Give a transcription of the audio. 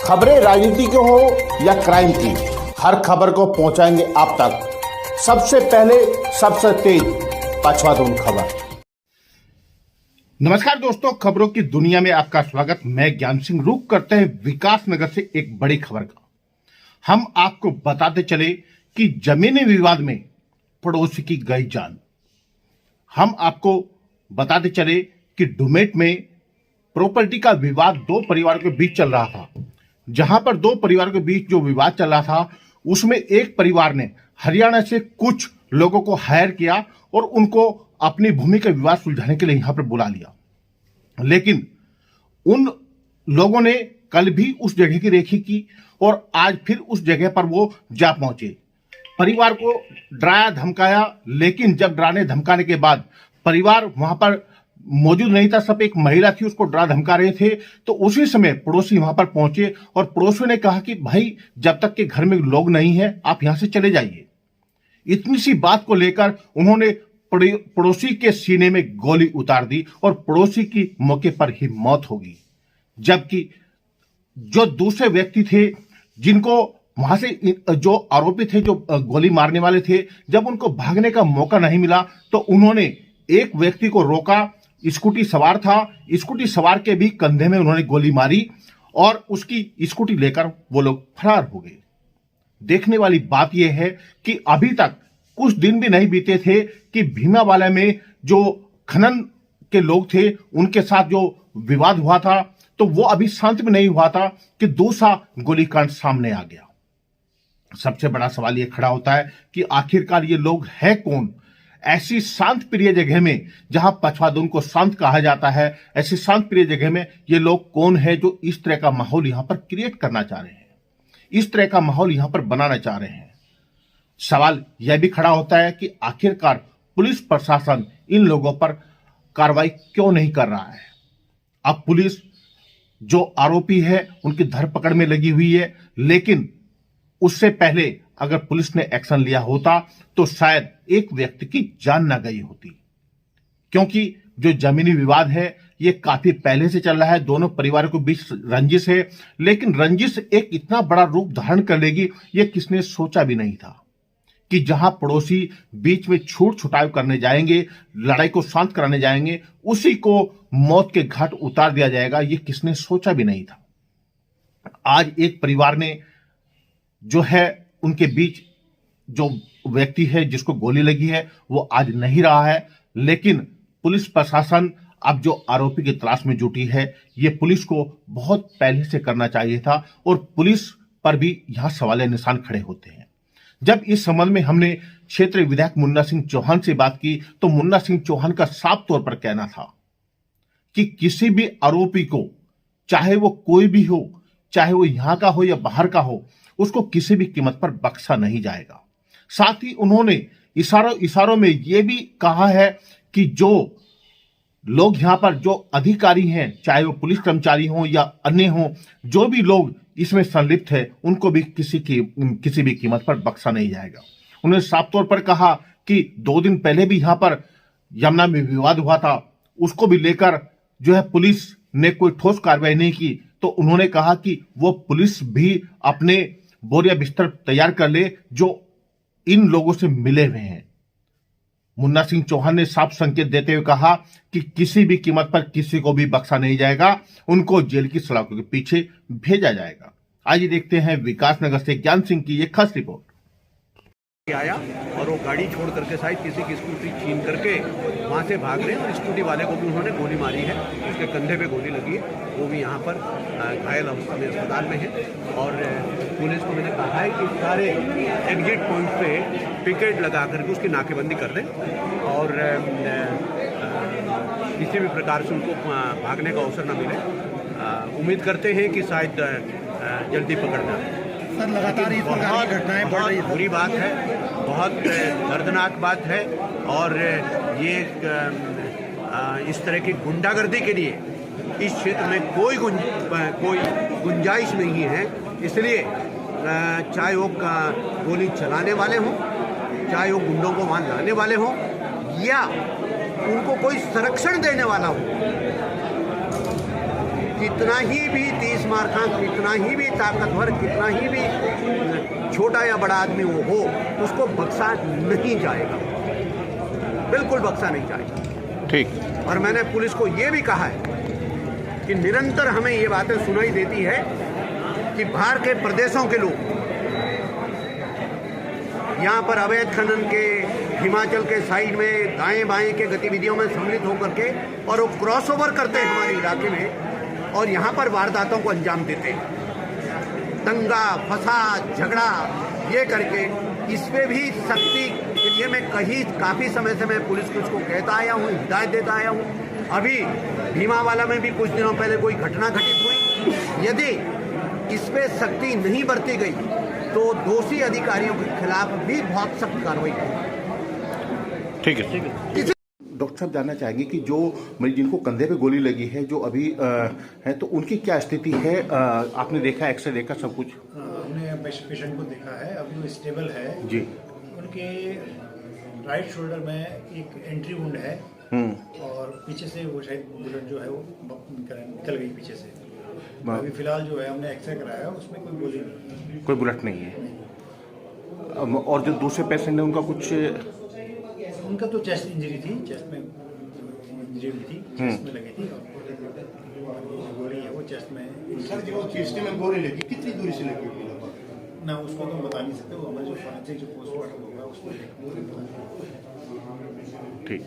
खबरें राजनीति की हो या क्राइम की, हर खबर को पहुंचाएंगे आप तक सबसे पहले, सबसे तेज पछवादून खबर। नमस्कार दोस्तों, खबरों की दुनिया में आपका स्वागत। मैं ज्ञान सिंह। रुक करते हैं विकास नगर से एक बड़ी खबर का। हम आपको बताते चले कि जमीनी विवाद में पड़ोसी की गई जान। हम आपको बताते चले कि डुमेट में प्रॉपर्टी का विवाद दो परिवारों के बीच चल रहा था। जहां पर दो परिवारों के बीच जो विवाद चल रहा था, उसमें एक परिवार ने हरियाणा से कुछ लोगों को हायर किया और उनको अपनी भूमि का विवाद सुलझाने के लिए यहां पर बुला लिया। लेकिन उन लोगों ने कल भी उस जगह की रेखी की और आज फिर उस जगह पर वो जा पहुंचे। परिवार को डराया धमकाया, लेकिन जब डराने धमकाने के बाद परिवार वहां पर मौजूद नहीं था, सब एक महिला थी उसको डरा धमका रहे थे, तो उसी समय पड़ोसी वहां पर पहुंचे और पड़ोसियों ने कहा कि भाई जब तक के घर में लोग नहीं है आप यहां से चले जाइए। इतनी सी बात को लेकर उन्होंने पड़ोसी के सीने में गोली उतार दी और पड़ोसी की मौके पर ही मौत हो गई। जबकि जो दूसरे व्यक्ति थे, जिनको वहां से जो आरोपी थे, जो गोली मारने वाले थे, जब उनको भागने का मौका नहीं मिला तो उन्होंने एक व्यक्ति को रोका। स्कूटी सवार था, स्कूटी सवार के भी कंधे में उन्होंने गोली मारी और उसकी स्कूटी लेकर वो लोग फरार हो गए। देखने वाली बात यह है कि अभी तक कुछ दिन भी नहीं बीते थे कि भीमावाला में जो खनन के लोग थे उनके साथ जो विवाद हुआ था, तो वो अभी शांत में नहीं हुआ था कि दूसरा गोलीकांड सामने आ गया। सबसे बड़ा सवाल यह खड़ा होता है कि आखिरकार ये लोग हैं कौन? ऐसी शांत प्रिय जगह में, जहां पछवादून को शांत कहा जाता है, ऐसी शांत प्रिय जगह में ये लोग कौन है जो इस तरह का माहौल यहां पर क्रिएट करना चाह रहे हैं, इस तरह का माहौल यहां पर बनाना चाह रहे हैं? सवाल यह भी खड़ा होता है कि आखिरकार पुलिस प्रशासन इन लोगों पर कार्रवाई क्यों नहीं कर रहा है? अब पुलिस जो आरोपी है उनकी धरपकड़ में लगी हुई है, लेकिन उससे पहले अगर पुलिस ने एक्शन लिया होता तो शायद एक व्यक्ति की जान ना गई होती। क्योंकि जो जमीनी विवाद है ये काफी पहले से चल रहा है, दोनों परिवारों के बीच रंजिश है, लेकिन रंजिश एक इतना बड़ा रूप धारण कर लेगी ये किसने सोचा भी नहीं था कि जहां पड़ोसी बीच में छूट छुटाव करने जाएंगे, लड़ाई को शांत कराने जाएंगे, उसी को मौत के घाट उतार दिया जाएगा। ये किसने सोचा भी नहीं था। आज एक परिवार ने जो है, उनके बीच जो व्यक्ति है जिसको गोली लगी है वो आज नहीं रहा है, लेकिन पुलिस प्रशासन अब जो आरोपी की तलाश में जुटी है, ये पुलिस को बहुत पहले से करना चाहिए था और पुलिस पर भी यहां सवाल निशान खड़े होते हैं। जब इस संबंध में हमने क्षेत्रीय विधायक मुन्ना सिंह चौहान से बात की तो मुन्ना सिंह चौहान का साफ तौर पर कहना था कि किसी भी आरोपी को, चाहे वो कोई भी हो, चाहे वो यहां का हो या बाहर का हो, उसको किसी भी कीमत पर बख्शा नहीं जाएगा। साथ ही उन्होंने इशारों में यह भी कहा है कि जो लोग यहां पर जो अधिकारी हैं, चाहे वो पुलिस कर्मचारी हों या अन्य हों, जो भी लोग इसमें संलिप्त है, उनको भी किसी भी कीमत पर बख्शा नहीं जाएगा। उन्होंने साफ तौर पर कहा कि 2 दिन पहले भी यहां पर यमुना में विवाद हुआ था, उसको भी लेकर जो है पुलिस ने कोई ठोस कार्रवाई नहीं की, तो उन्होंने कहा कि वो पुलिस भी अपने बोरिया बिस्तर तैयार कर ले जो इन लोगों से मिले हुए हैं। मुन्ना सिंह चौहान ने साफ संकेत देते हुए कहा कि किसी भी कीमत पर किसी को भी बख्शा नहीं जाएगा, उनको जेल की सलाखों के पीछे भेजा जाएगा। आइए देखते हैं विकास नगर से ज्ञान सिंह की एक खास रिपोर्ट। आया और वो गाड़ी छोड़ करके शायद किसी की स्कूटी छीन करके वहाँ से भाग रहे हैं और स्कूटी वाले को भी उन्होंने गोली मारी है, उसके कंधे पे गोली लगी है, वो भी यहाँ पर घायल अवस्था में अस्पताल में है। और पुलिस को मैंने कहा है कि सारे एग्जिट पॉइंट पे पिकेट लगा करके उसकी नाकेबंदी कर दें और किसी भी प्रकार से उनको भागने का अवसर न मिले। उम्मीद करते हैं कि शायद जल्दी पकड़ जाए। सर, लगातार इस प्रकार की घटनाएं बढ़ रही है। बुरी बात है, बहुत दर्दनाक बात है और ये इस तरह की गुंडागर्दी के लिए इस क्षेत्र में कोई गुंजाइश नहीं है। इसलिए चाहे वो गोली चलाने वाले हों, चाहे वो गुंडों को वहाँ लाने वाले हों या उनको कोई संरक्षण देने वाला हो, कितना ही भी 30 मार्का, कितना ही भी ताकतवर, कितना ही भी छोटा या बड़ा आदमी वो हो, उसको बख्शा नहीं जाएगा, बिल्कुल बख्शा नहीं जाएगा। ठीक। और मैंने पुलिस को ये भी कहा है कि निरंतर हमें ये बातें सुनाई देती है कि बाहर के प्रदेशों के लोग यहाँ पर अवैध खनन के, हिमाचल के साइड में दाएं बाएं के गतिविधियों में सम्मिलित होकर के और वो क्रॉस ओवर करते हैं हमारे इलाके में और यहाँ पर वारदातों को अंजाम देते हैं। दंगा, फसाद, झगड़ा ये करके इस पे भी सख्ती के लिए मैं काफ़ी समय से मैं पुलिस को इसको कहता आया हूँ, हिदायत देता आया हूँ। अभी भीमावाला में भी कुछ दिनों पहले कोई घटना घटित हुई। यदि इस पे सख्ती नहीं बरती गई तो दोषी अधिकारियों के खिलाफ भी बहुत सख्त कार्रवाई होगी। ठीक है। डॉक्टर साहब जानना चाहेंगे कि जो मरीज जिनको कंधे पे गोली लगी है, जो अभी है, तो उनकी क्या स्थिति है? आपने देखा, एक्सरे देखा, सब कुछ? हमने पेशेंट को देखा है, अभी वो स्टेबल है जी। उनके राइट शोल्डर में एक एंट्री वुंड है और पीछे से वो शायद बुलेट जो है वो निकल गई पीछे से। अभी फिलहाल जो है हमने एक्सरे कराया, उसमें कोई गोली नहीं, कोई बुलेट नहीं है। और जो दूसरे पेशेंट है उनका कुछ? उनका तो चेस्ट इंजरी थी, चेस्ट में इंजरी थी, चेस्ट में लगी थी और गोली है वो चेस्ट में। सर जो चेस्ट में गोली लगी कितनी दूरी से लगी होगी? ना उसको तो बता नहीं सकते, वो हमारे जो फोरेंसिक जो पोस्टमार्टम होगा उसको ठीक।